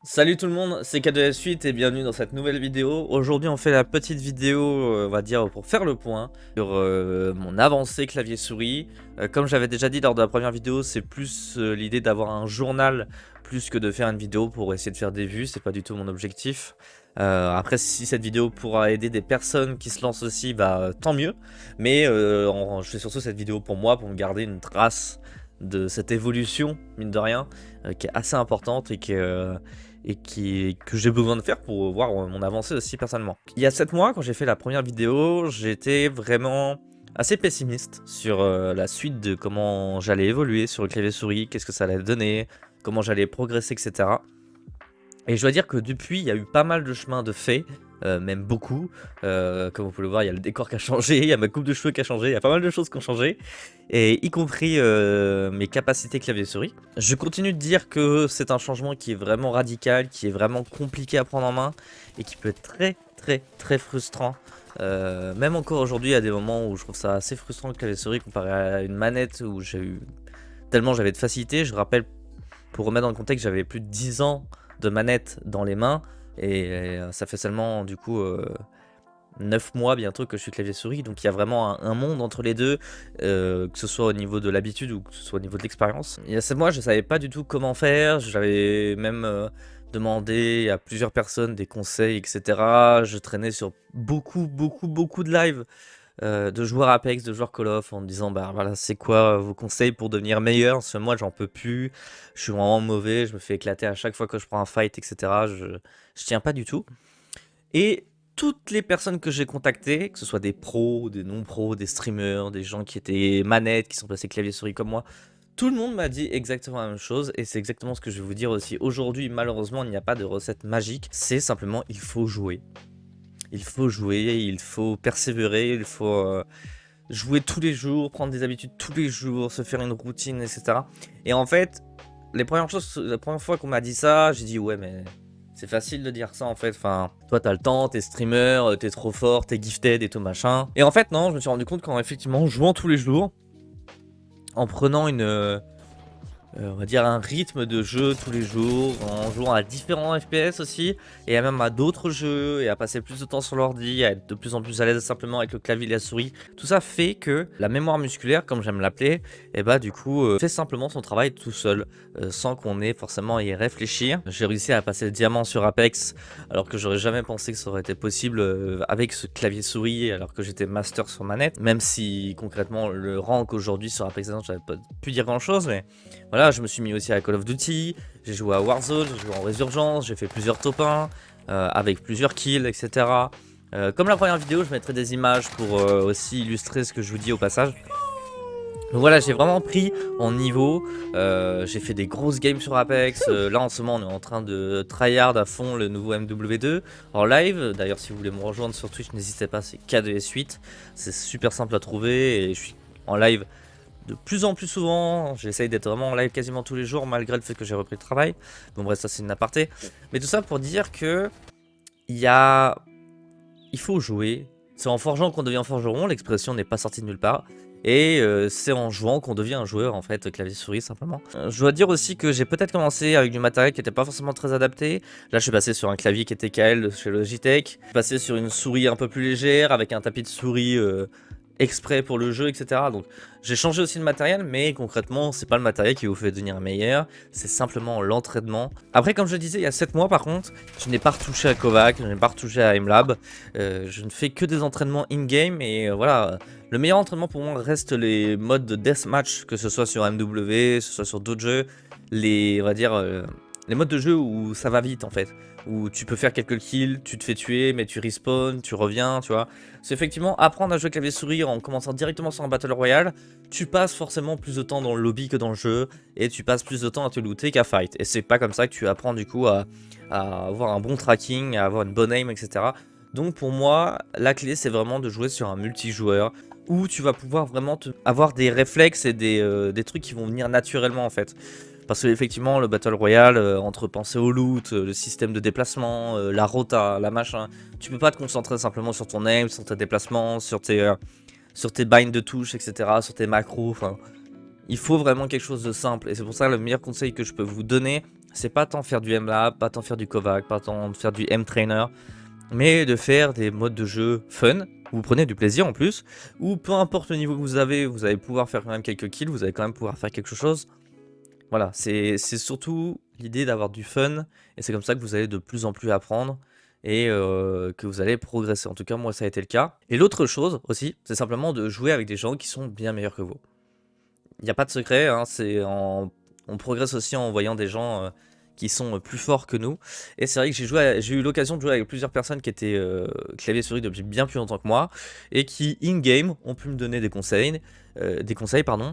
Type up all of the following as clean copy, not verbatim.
Salut tout le monde, c'est K2S8 et bienvenue dans cette nouvelle vidéo. Aujourd'hui on fait la petite vidéo, on va dire, pour faire le point sur mon avancée clavier-souris. Comme j'avais déjà dit lors de la première vidéo, c'est plus l'idée d'avoir un journal plus que de faire une vidéo pour essayer de faire des vues, c'est pas du tout mon objectif. Après, si cette vidéo pourra aider des personnes qui se lancent aussi, bah tant mieux. Mais je fais surtout cette vidéo pour moi, pour me garder une trace de cette évolution, mine de rien, qui est assez importante et que j'ai besoin de faire pour voir mon avancée aussi personnellement. Il y a 7 mois, quand j'ai fait la première vidéo, j'étais vraiment assez pessimiste sur la suite de comment j'allais évoluer sur le clavier souris, qu'est-ce que ça allait donner, comment j'allais progresser, etc. Et je dois dire que depuis, il y a eu pas mal de chemins de fait, même beaucoup. Comme vous pouvez le voir, il y a le décor qui a changé, il y a ma coupe de cheveux qui a changé, il y a pas mal de choses qui ont changé, et y compris mes capacités clavier-souris. Je continue de dire que c'est un changement qui est vraiment radical, qui est vraiment compliqué à prendre en main, et qui peut être très frustrant. Même encore aujourd'hui, il y a des moments où je trouve ça assez frustrant le clavier-souris comparé à une manette où j'ai eu tellement j'avais de facilité. Je rappelle, pour remettre dans le contexte, j'avais plus de 10 ans de manette dans les mains et ça fait seulement du coup 9 mois bientôt que je suis clavier souris, donc il y a vraiment un monde entre les deux, que ce soit au niveau de l'habitude ou que ce soit au niveau de l'expérience. Il y a 7 mois je savais pas du tout comment faire, j'avais même demandé à plusieurs personnes des conseils, etc. Je traînais sur beaucoup de lives de joueurs Apex, de joueurs Call of, en me disant bah voilà, c'est quoi vos conseils pour devenir meilleur, parce que moi j'en peux plus, je suis vraiment mauvais, je me fais éclater à chaque fois que je prends un fight, etc. Je tiens pas du tout. Et toutes les personnes que j'ai contactées, que ce soit des pros, des non-pros, des streamers, des gens qui étaient manettes, qui sont passés clavier-souris comme moi, tout le monde m'a dit exactement la même chose, et c'est exactement ce que je vais vous dire aussi. Aujourd'hui, malheureusement, il n'y a pas de recette magique, c'est simplement il faut jouer. Il faut jouer, il faut persévérer, il faut jouer tous les jours, prendre des habitudes tous les jours, se faire une routine, etc. Et en fait, la première fois qu'on m'a dit ça, j'ai dit ouais mais c'est facile de dire ça en fait, enfin toi t'as le temps, t'es streamer, t'es trop fort, t'es gifted et tout machin. Et en fait non, je me suis rendu compte qu'en effectivement jouant tous les jours, en prenant on va dire un rythme de jeu tous les jours, en jouant à différents FPS aussi, et même à d'autres jeux, et à passer plus de temps sur l'ordi, à être de plus en plus à l'aise simplement avec le clavier et la souris. Tout ça fait que la mémoire musculaire, comme j'aime l'appeler, et bah du coup fait simplement son travail tout seul, sans qu'on ait forcément à y réfléchir. J'ai réussi à passer le diamant sur Apex, alors que j'aurais jamais pensé que ça aurait été possible avec ce clavier souris, alors que j'étais master sur manette, même si concrètement le rank aujourd'hui sur Apex Legends, j'avais pas pu dire grand chose, mais voilà, je me suis mis aussi à Call of Duty, j'ai joué à Warzone, j'ai joué en Résurgence, j'ai fait plusieurs top 1 avec plusieurs kills, etc. Comme la première vidéo, je mettrai des images pour aussi illustrer ce que je vous dis au passage. Donc voilà, j'ai vraiment pris en niveau, j'ai fait des grosses games sur Apex, là en ce moment on est en train de tryhard à fond le nouveau MW2 en live. D'ailleurs si vous voulez me rejoindre sur Twitch, n'hésitez pas, c'est K2S8, c'est super simple à trouver et je suis en live de plus en plus souvent, j'essaye d'être vraiment en live quasiment tous les jours malgré le fait que j'ai repris le travail. Bon bref, ça c'est une aparté. Mais tout ça pour dire que il faut jouer. C'est en forgeant qu'on devient forgeron, l'expression n'est pas sortie de nulle part. Et c'est en jouant qu'on devient un joueur en fait, clavier-souris simplement. Je dois dire aussi que j'ai peut-être commencé avec du matériel qui n'était pas forcément très adapté. Là je suis passé sur un clavier qui était KL chez Logitech. Je suis passé sur une souris un peu plus légère avec un tapis de souris exprès pour le jeu, etc. Donc j'ai changé aussi de matériel, mais concrètement c'est pas le matériel qui vous fait devenir meilleur, c'est simplement l'entraînement. Après comme je disais, il y a 7 mois par contre, je n'ai pas retouché à Kovac, je n'ai pas retouché à MLab, je ne fais que des entraînements in-game et voilà. Le meilleur entraînement pour moi reste les modes de deathmatch, que ce soit sur MW, que ce soit sur d'autres jeux, on va dire, les modes de jeu où ça va vite en fait, où tu peux faire quelques kills, tu te fais tuer, mais tu respawn, tu reviens, tu vois. C'est effectivement apprendre à jouer clavier-souris en commençant directement sur un Battle Royale, tu passes forcément plus de temps dans le lobby que dans le jeu, et tu passes plus de temps à te looter qu'à fight. Et c'est pas comme ça que tu apprends du coup à avoir un bon tracking, à avoir une bonne aim, etc. Donc pour moi, la clé c'est vraiment de jouer sur un multijoueur, où tu vas pouvoir vraiment avoir des réflexes et des trucs qui vont venir naturellement en fait. Parce que effectivement le Battle Royale, entre penser au loot, le système de déplacement, la rota, la machin, tu peux pas te concentrer simplement sur ton aim, sur tes déplacements, sur tes binds de touches, etc., sur tes macros, enfin... Il faut vraiment quelque chose de simple, et c'est pour ça que le meilleur conseil que je peux vous donner, c'est pas tant faire du MLab, pas tant faire du Kovac, pas tant faire du M-Trainer, mais de faire des modes de jeu fun, où vous prenez du plaisir en plus, où peu importe le niveau que vous allez pouvoir faire quand même quelques kills, vous allez quand même pouvoir faire quelque chose. Voilà, c'est surtout l'idée d'avoir du fun, et c'est comme ça que vous allez de plus en plus apprendre, et que vous allez progresser. En tout cas, moi, ça a été le cas. Et l'autre chose aussi, c'est simplement de jouer avec des gens qui sont bien meilleurs que vous. Il n'y a pas de secret, hein, on progresse aussi en voyant des gens qui sont plus forts que nous. Et c'est vrai que j'ai eu l'occasion de jouer avec plusieurs personnes qui étaient clavier souris depuis bien plus longtemps que moi, et qui, in-game, ont pu me donner des conseils,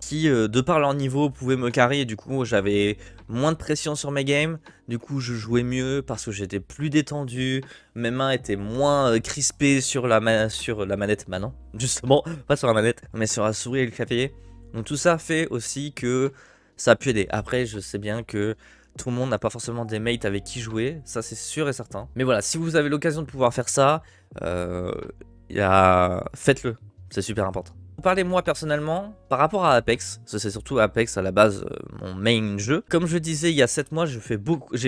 qui, de par leur niveau, pouvaient me carry, et du coup, j'avais moins de pression sur mes games, du coup, je jouais mieux parce que j'étais plus détendu, mes mains étaient moins crispées sur la manette, maintenant, justement, pas sur la manette, mais sur la souris et le clavier. Donc tout ça fait aussi que ça a pu aider. Après, je sais bien que tout le monde n'a pas forcément des mates avec qui jouer, ça c'est sûr et certain. Mais voilà, si vous avez l'occasion de pouvoir faire ça, faites-le, c'est super important. Parlez-moi personnellement, par rapport à Apex, c'est surtout Apex à la base mon main jeu. Comme je disais il y a 7 mois, j'ai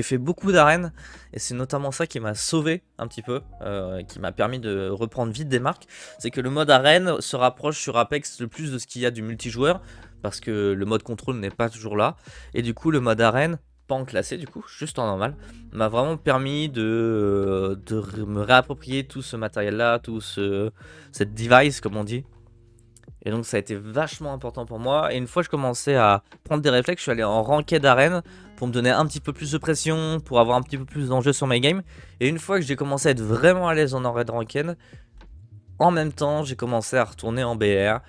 fait beaucoup d'arènes, et c'est notamment ça qui m'a sauvé un petit peu, qui m'a permis de reprendre vite des marques. C'est que le mode arène se rapproche sur Apex le plus de ce qu'il y a du multijoueur, parce que le mode contrôle n'est pas toujours là, et du coup le mode arène, pas en classé du coup, juste en normal, m'a vraiment permis de me réapproprier tout ce matériel là, cette device comme on dit. Et donc ça a été vachement important pour moi. Et une fois que je commençais à prendre des réflexes, je suis allé en ranked d'arène pour me donner un petit peu plus de pression, pour avoir un petit peu plus d'enjeu sur mes games. Et une fois que j'ai commencé à être vraiment à l'aise en ranked, en même temps j'ai commencé à retourner en BR.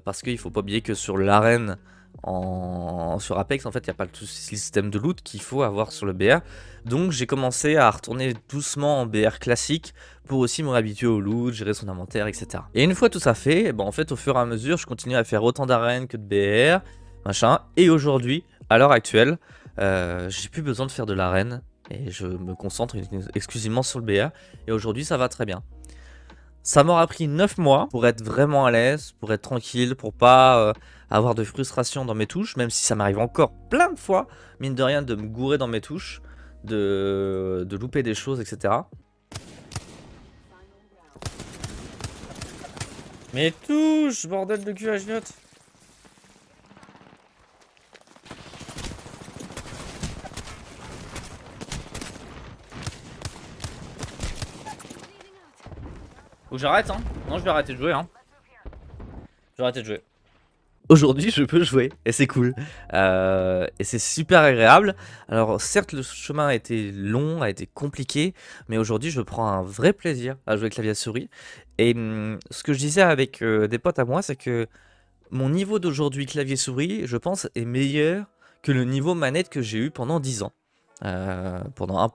Parce qu'il faut pas oublier que sur l'arène, sur Apex, en fait, il n'y a pas tout ce système de loot qu'il faut avoir sur le BR. Donc j'ai commencé à retourner doucement en BR classique pour aussi me réhabituer au loot, gérer son inventaire, etc. Et une fois tout ça fait, en fait, au fur et à mesure, je continue à faire autant d'arènes que de BR, machin. Et aujourd'hui, à l'heure actuelle, j'ai plus besoin de faire de l'arène et je me concentre exclusivement sur le BR. Et aujourd'hui, ça va très bien. Ça m'aura pris 9 mois pour être vraiment à l'aise, pour être tranquille, pour pas avoir de frustration dans mes touches, même si ça m'arrive encore plein de fois, mine de rien, de me gourer dans mes touches, de louper des choses, etc. Mais touche, bordel de cul à genotte. Faut que j'arrête, hein. Non, je vais arrêter de jouer, hein. Je vais arrêter de jouer. Aujourd'hui, je peux jouer, et c'est cool. Et c'est super agréable. Alors, certes, le chemin a été long, a été compliqué, mais aujourd'hui, je prends un vrai plaisir à jouer clavier souris. Et ce que je disais avec des potes à moi, c'est que mon niveau d'aujourd'hui clavier souris, je pense, est meilleur que le niveau manette que j'ai eu pendant 10 ans. Pendant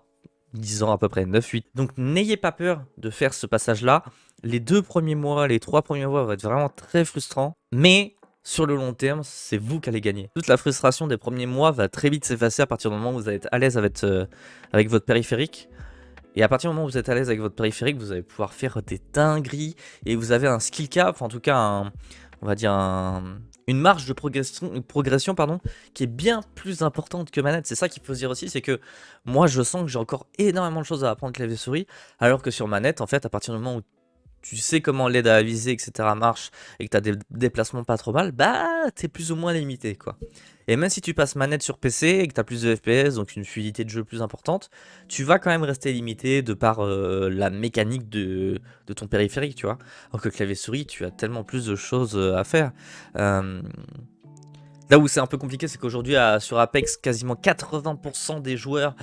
10 ans à peu près, 9-8. Donc n'ayez pas peur de faire ce passage-là. Les 2 premiers mois, les 3 premiers mois vont être vraiment très frustrants. Mais sur le long terme, c'est vous qui allez gagner. Toute la frustration des premiers mois va très vite s'effacer à partir du moment où vous allez être à l'aise avec votre périphérique. Et à partir du moment où vous êtes à l'aise avec votre périphérique, vous allez pouvoir faire des dingueries. Et vous avez un skill cap, en tout cas, on va dire une marge de progression pardon, qui est bien plus importante que manette. C'est ça qu'il faut se dire aussi, c'est que moi je sens que j'ai encore énormément de choses à apprendre clavier souris, alors que sur manette, en fait, à partir du moment où tu sais comment l'aide à viser, etc. marche, et que tu as des déplacements pas trop mal, bah t'es plus ou moins limité, quoi. Et même si tu passes manette sur PC et que tu as plus de FPS, donc une fluidité de jeu plus importante, tu vas quand même rester limité de par la mécanique de ton périphérique, tu vois. Alors que clavier souris, tu as tellement plus de choses à faire. Là où c'est un peu compliqué, c'est qu'aujourd'hui, sur Apex, quasiment 80% des joueurs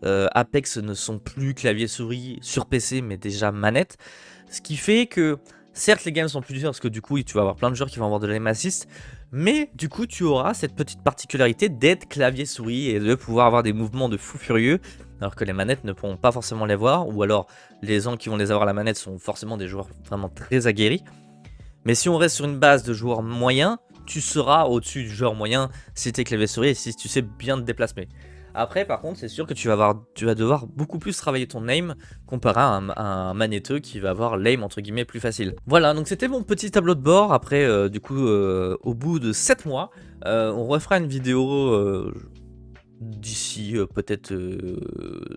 Apex ne sont plus clavier souris sur PC, mais déjà manette. Ce qui fait que, certes, les games sont plus durs parce que du coup, tu vas avoir plein de joueurs qui vont avoir de l'aim assist, mais du coup, tu auras cette petite particularité d'être clavier souris et de pouvoir avoir des mouvements de fou furieux, alors que les manettes ne pourront pas forcément les voir, ou alors les gens qui vont les avoir à la manette sont forcément des joueurs vraiment très aguerris. Mais si on reste sur une base de joueurs moyens, tu seras au-dessus du joueur moyen si tu es clavier souris et si tu sais bien te déplacer. Après, par contre, c'est sûr que tu vas devoir beaucoup plus travailler ton aim comparé à un manetteux qui va avoir l'aim entre guillemets plus facile. Voilà, donc c'était mon petit tableau de bord. Après, du coup, au bout de 7 mois, on refera une vidéo d'ici peut-être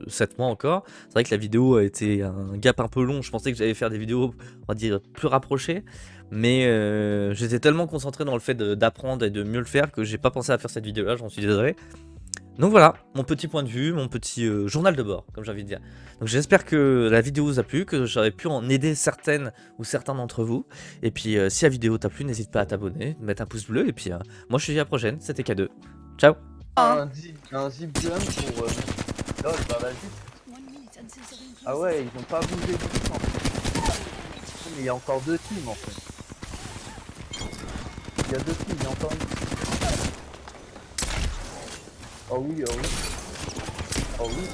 7 mois encore. C'est vrai que la vidéo a été un gap un peu long, je pensais que j'allais faire des vidéos, on va dire, plus rapprochées, mais j'étais tellement concentré dans le fait d'apprendre et de mieux le faire que j'ai pas pensé à faire cette vidéo là, j'en suis désolé. Donc voilà, mon petit point de vue, mon petit journal de bord, comme j'ai envie de dire. Donc j'espère que la vidéo vous a plu, que j'aurais pu en aider certaines ou certains d'entre vous. Et puis si la vidéo t'a plu, n'hésite pas à t'abonner, mettre un pouce bleu, et puis moi je te dis à la prochaine, c'était K2. Ciao. Un zip jump pour... Lol, bah vas-y. Ah ouais, ils ont pas bougé du tout en fait. Mais il y a encore 2 teams en fait. Il y a 2 teams, il y a encore une. Oh oui, oh oui. Oh oui.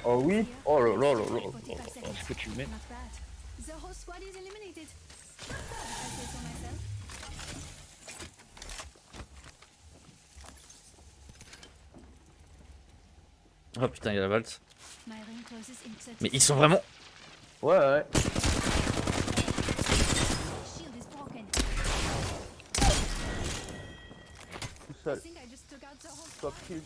Oh oui. Oh là là là là là. Ce que tu mets. Oh putain, il y a la valse. Mais ils sont vraiment... Ouais, ouais. Tout seul. Swap kill